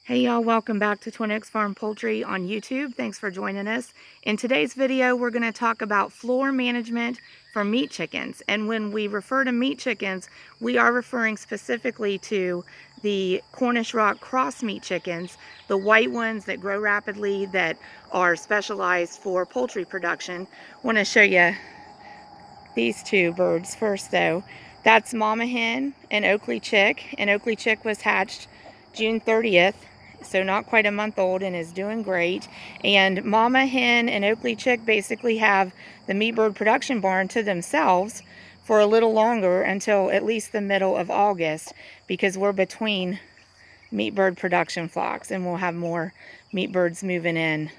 Hey y'all, welcome back to Twin Oaks Farm Poultry on YouTube. Thanks for joining us. In today's video, we're going to talk about floor management for meat chickens. And when we refer to meat chickens, we are referring specifically to the Cornish Rock Cross meat chickens, the white ones that grow rapidly, that are specialized for poultry production. I want to show you these two birds first though. That's Mama Hen and Oakley Chick, and Oakley Chick was hatched June 30th. So not quite a month old and is doing great. And Mama Hen and Oakley Chick basically have the meat bird production barn to themselves for a little longer, until at least the middle of August, because we're between meat bird production flocks and we'll have more meat birds moving in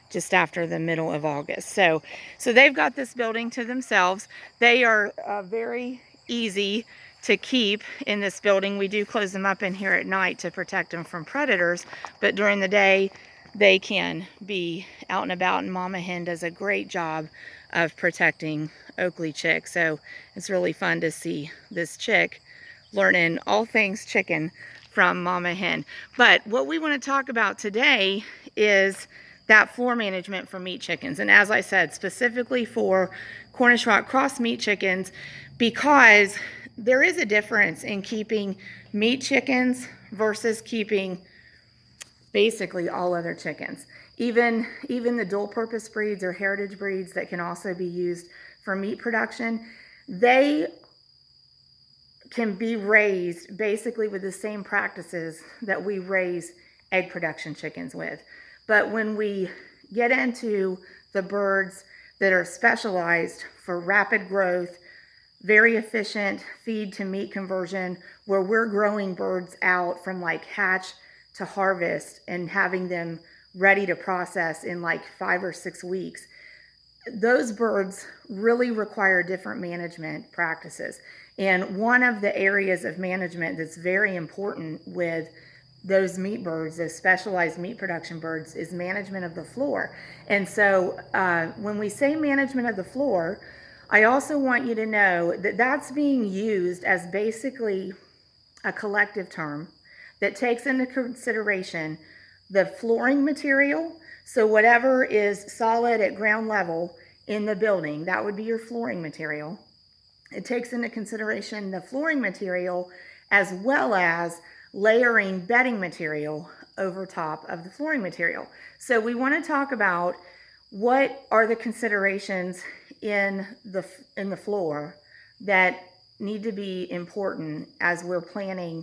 just after the middle of August. So they've got this building to themselves. They are very easy to keep in this building. We do close them up in here at night to protect them from predators, but during the day they can be out and about, and Mama Hen does a great job of protecting Oakley Chick. So it's really fun to see this chick learning all things chicken from Mama Hen. But what we want to talk about today is that floor management for meat chickens. And as I said, specifically for Cornish Rock Cross meat chickens, because there is a difference in keeping meat chickens versus keeping basically all other chickens. Even the dual purpose breeds or heritage breeds that can also be used for meat production, they can be raised basically with the same practices that we raise egg production chickens with. But when we get into the birds that are specialized for rapid growth, very efficient feed to meat conversion, where we're growing birds out from like hatch to harvest and having them ready to process in like 5 or 6 weeks, those birds really require different management practices. And one of the areas of management that's very important with those meat birds, those specialized meat production birds, is management of the floor. And so when we say management of the floor, I also want you to know that that's being used as basically a collective term that takes into consideration the flooring material. So whatever is solid at ground level in the building, that would be your flooring material. It takes into consideration the flooring material as well as layering bedding material over top of the flooring material. So we want to talk about what are the considerations in the floor that need to be important as we're planning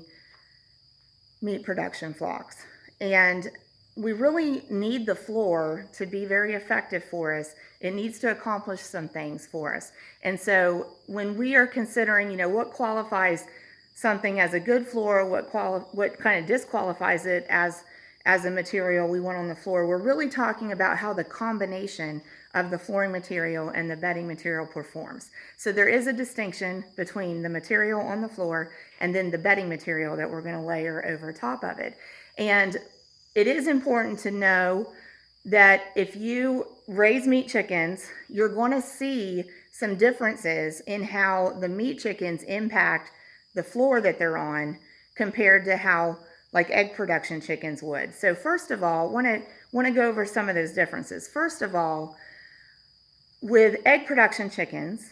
meat production flocks. And we really need the floor to be very effective for us. It needs to accomplish some things for us. And so when we are considering, what qualifies something as a good floor, what kind of disqualifies it as a material we want on the floor, we're really talking about how the combination of the flooring material and the bedding material performs. So there is a distinction between the material on the floor and then the bedding material that we're going to layer over top of it. And it is important to know that if you raise meat chickens, you're going to see some differences in how the meat chickens impact the floor that they're on compared to how like egg production chickens would. So first of all, want to go over some of those differences. First of all, with egg production chickens,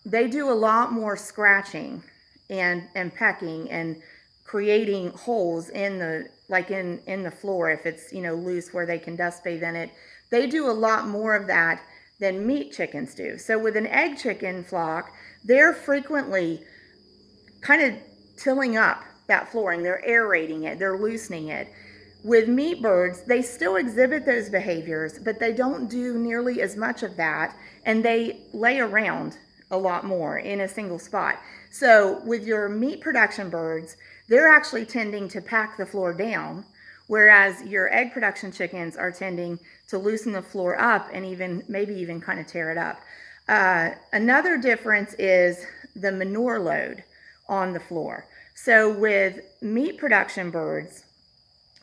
they do a lot more scratching and pecking and creating holes in the floor if it's loose where they can dust bathe in it. They do a lot more of that than meat chickens do. So with an egg chicken flock, they're frequently kind of tilling up that flooring. They're aerating it, they're loosening it. With meat birds, they still exhibit those behaviors, but they don't do nearly as much of that, and they lay around a lot more in a single spot. So with your meat production birds, they're actually tending to pack the floor down, whereas your egg production chickens are tending to loosen the floor up and maybe even kind of tear it up. Another difference is the manure load on the floor. So with meat production birds,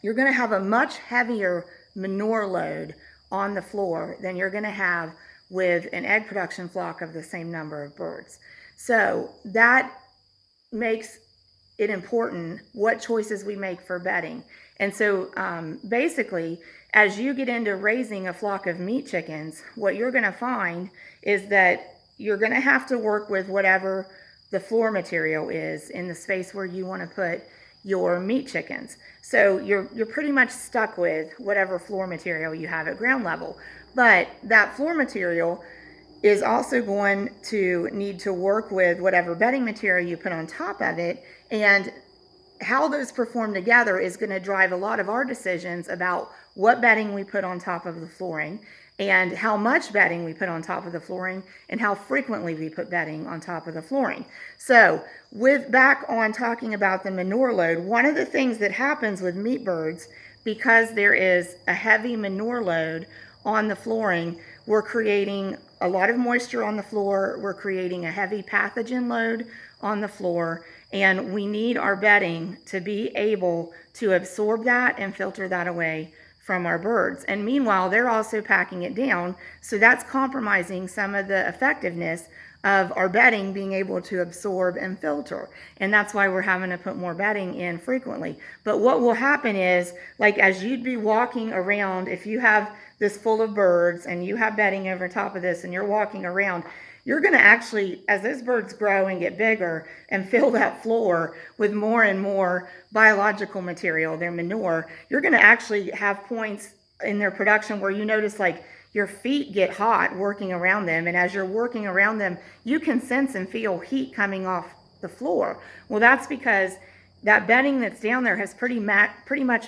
you're going to have a much heavier manure load on the floor than you're going to have with an egg production flock of the same number of birds. So that makes it important what choices we make for bedding. And so basically, as you get into raising a flock of meat chickens, what you're going to find is that you're going to have to work with whatever the floor material is in the space where you want to put your meat chickens. So you're pretty much stuck with whatever floor material you have at ground level. But that floor material is also going to need to work with whatever bedding material you put on top of it, and how those perform together is going to drive a lot of our decisions about what bedding we put on top of the flooring, and how much bedding we put on top of the flooring, and how frequently we put bedding on top of the flooring. So with back on talking about the manure load, one of the things that happens with meat birds, because there is a heavy manure load on the flooring, we're creating a lot of moisture on the floor, we're creating a heavy pathogen load on the floor, and we need our bedding to be able to absorb that and filter that away from our birds. And meanwhile, they're also packing it down, so that's compromising some of the effectiveness of our bedding being able to absorb and filter. And that's why we're having to put more bedding in frequently. But what will happen is, like as you'd be walking around, if you have this full of birds and you have bedding over top of this and you're walking around, you're going to actually, as those birds grow and get bigger and fill that floor with more and more biological material, their manure, you're going to actually have points in their production where you notice like your feet get hot working around them. And as you're working around them, you can sense and feel heat coming off the floor. Well, that's because that bedding that's down there has pretty much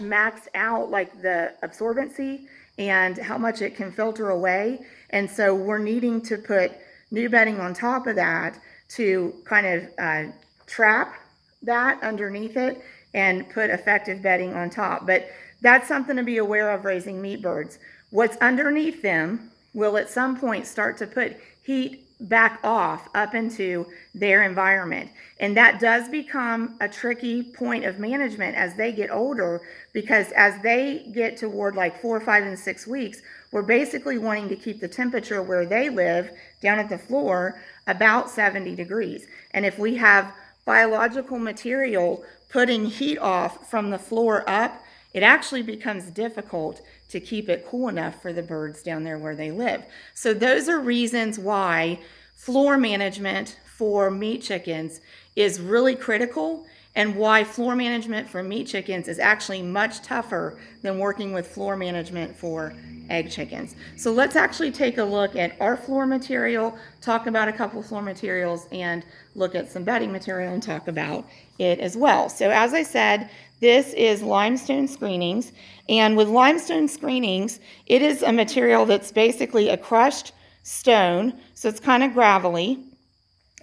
maxed out like the absorbency and how much it can filter away. And so we're needing to put new bedding on top of that to kind of trap that underneath it and put effective bedding on top. But that's something to be aware of raising meat birds. What's underneath them will at some point start to put heat back off up into their environment. And that does become a tricky point of management as they get older, because as they get toward like 4, 5, and 6 weeks, we're basically wanting to keep the temperature where they live down at the floor about 70 degrees. And if we have biological material putting heat off from the floor up, it actually becomes difficult to keep it cool enough for the birds down there where they live. So those are reasons why floor management for meat chickens is really critical, and why floor management for meat chickens is actually much tougher than working with floor management for egg chickens. So let's actually take a look at our floor material, talk about a couple floor materials, and look at some bedding material and talk about it as well. So as I said, this is limestone screenings, and with limestone screenings, it is a material that's basically a crushed stone, so it's kind of gravelly.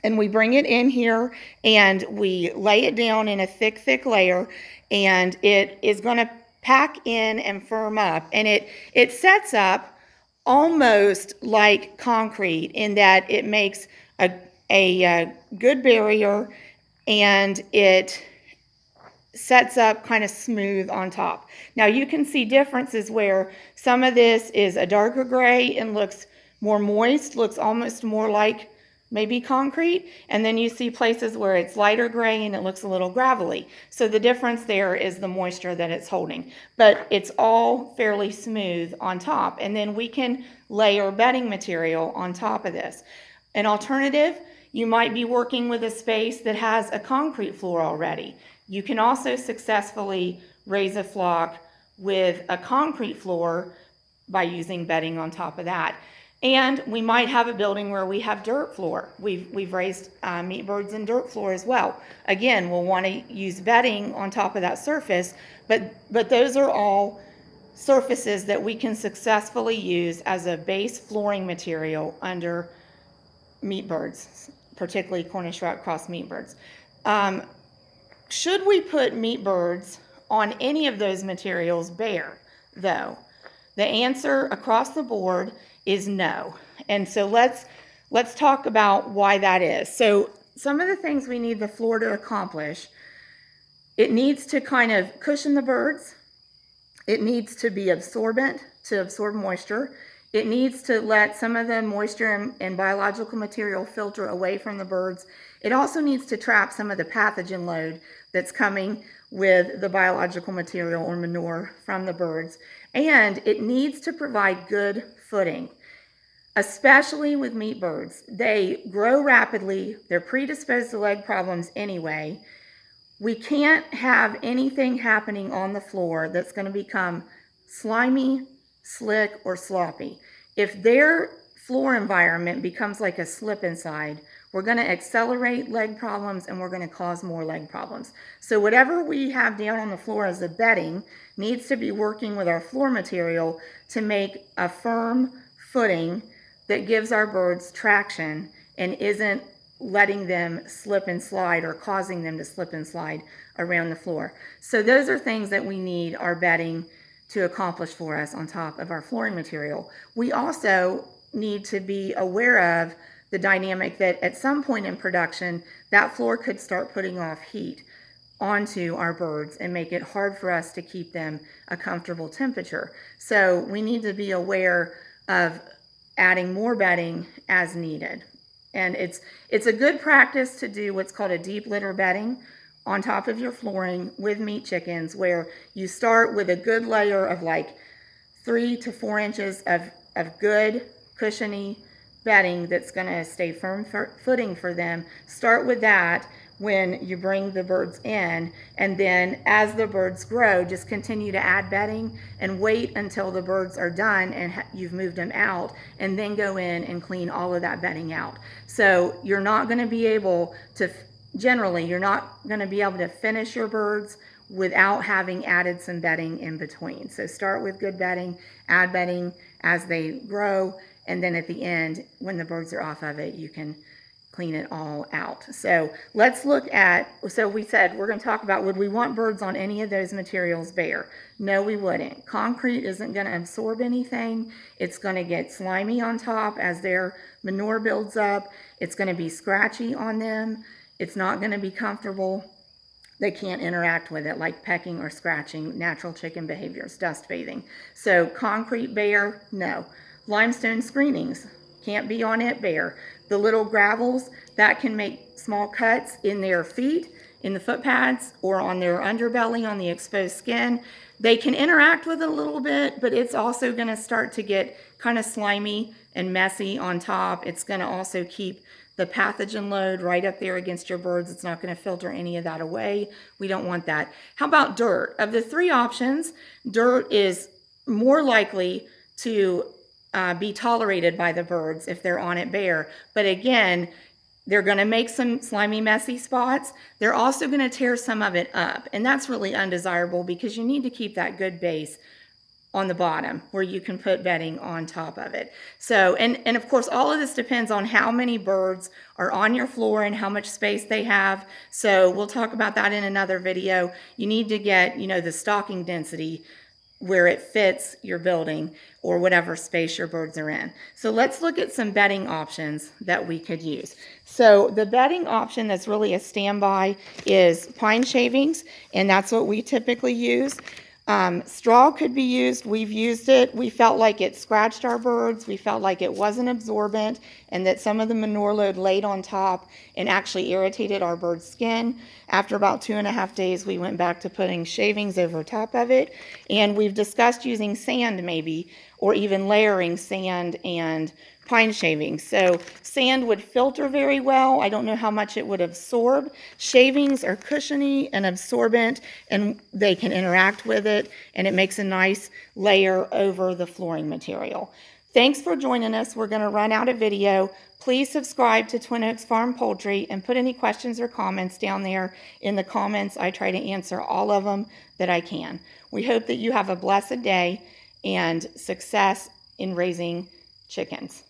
And we bring it in here and we lay it down in a thick layer, and it is going to pack in and firm up. And it sets up almost like concrete in that it makes a good barrier, and it sets up kind of smooth on top. Now you can see differences where some of this is a darker gray and looks more moist, looks almost more like maybe concrete, and then you see places where it's lighter gray and it looks a little gravelly. So the difference there is the moisture that it's holding, but it's all fairly smooth on top. And then we can layer bedding material on top of this. An alternative, you might be working with a space that has a concrete floor already. You can also successfully raise a flock with a concrete floor by using bedding on top of that. And we might have a building where we have dirt floor. We've raised meat birds in dirt floor as well. Again, we'll want to use bedding on top of that surface, but those are all surfaces that we can successfully use as a base flooring material under meat birds, particularly Cornish Rock Cross meat birds. Should we put meat birds on any of those materials bare, though? The answer across the board is no. And so let's talk about why that is. So some of the things we need the floor to accomplish: it needs to kind of cushion the birds. It needs to be absorbent to absorb moisture. It needs to let some of the moisture and biological material filter away from the birds. It also needs to trap some of the pathogen load that's coming with the biological material or manure from the birds. And it needs to provide good footing, especially with meat birds. They grow rapidly. They're predisposed to leg problems anyway. We can't have anything happening on the floor that's going to become slimy, slick, or sloppy. If their floor environment becomes like a slip and slide, we're going to accelerate leg problems and we're going to cause more leg problems. So whatever we have down on the floor as the bedding needs to be working with our floor material to make a firm footing that gives our birds traction and isn't letting them slip and slide or causing them to slip and slide around the floor. So those are things that we need our bedding to accomplish for us on top of our flooring material. We also need to be aware of the dynamic that at some point in production, that floor could start putting off heat onto our birds and make it hard for us to keep them a comfortable temperature. So we need to be aware of adding more bedding as needed. And it's a good practice to do what's called a deep litter bedding on top of your flooring with meat chickens, where you start with a good layer of like 3 to 4 inches of good cushiony bedding that's going to stay firm footing for them. Start with that when you bring the birds in, and then as the birds grow, just continue to add bedding and wait until the birds are done and you've moved them out, and then go in and clean all of that bedding out. So you're not going to be able to, generally, you're not going to be able to finish your birds without having added some bedding in between. So start with good bedding, add bedding as they grow, and then at the end, when the birds are off of it, you can clean it all out. So let's look at, so we said we're going to talk about, would we want birds on any of those materials bare? No, we wouldn't. Concrete isn't going to absorb anything. It's going to get slimy on top as their manure builds up. It's going to be scratchy on them. It's not going to be comfortable. They can't interact with it, like pecking or scratching, natural chicken behaviors, dust bathing. So concrete bare, no. Limestone screenings, can't be on it bare. The little gravels, that can make small cuts in their feet, in the foot pads, or on their underbelly on the exposed skin. They can interact with it a little bit, but it's also going to start to get kind of slimy and messy on top. It's going to also keep the pathogen load right up there against your birds. It's not going to filter any of that away. We don't want that. How about dirt? Of the 3 options, dirt is more likely to be tolerated by the birds if they're on it bare. But again, they're going to make some slimy, messy spots. They're also going to tear some of it up. And that's really undesirable because you need to keep that good base on the bottom where you can put bedding on top of it. So, and of course, all of this depends on how many birds are on your floor and how much space they have. So we'll talk about that in another video. You need to get, the stocking density where it fits your building or whatever space your birds are in. So let's look at some bedding options that we could use. So the bedding option that's really a standby is pine shavings, and that's what we typically use. Straw could be used. We've used it. We felt like it scratched our birds. We felt like it wasn't absorbent and that some of the manure load laid on top and actually irritated our bird's skin. After about 2.5 days, we went back to putting shavings over top of it. And we've discussed using sand maybe, or even layering sand and pine shavings. So sand would filter very well. I don't know how much it would absorb. Shavings are cushiony and absorbent, and they can interact with it, and it makes a nice layer over the flooring material. Thanks for joining us. We're going to run out of video. Please subscribe to Twin Oaks Farm Poultry and put any questions or comments down there in the comments. I try to answer all of them that I can. We hope that you have a blessed day and success in raising chickens.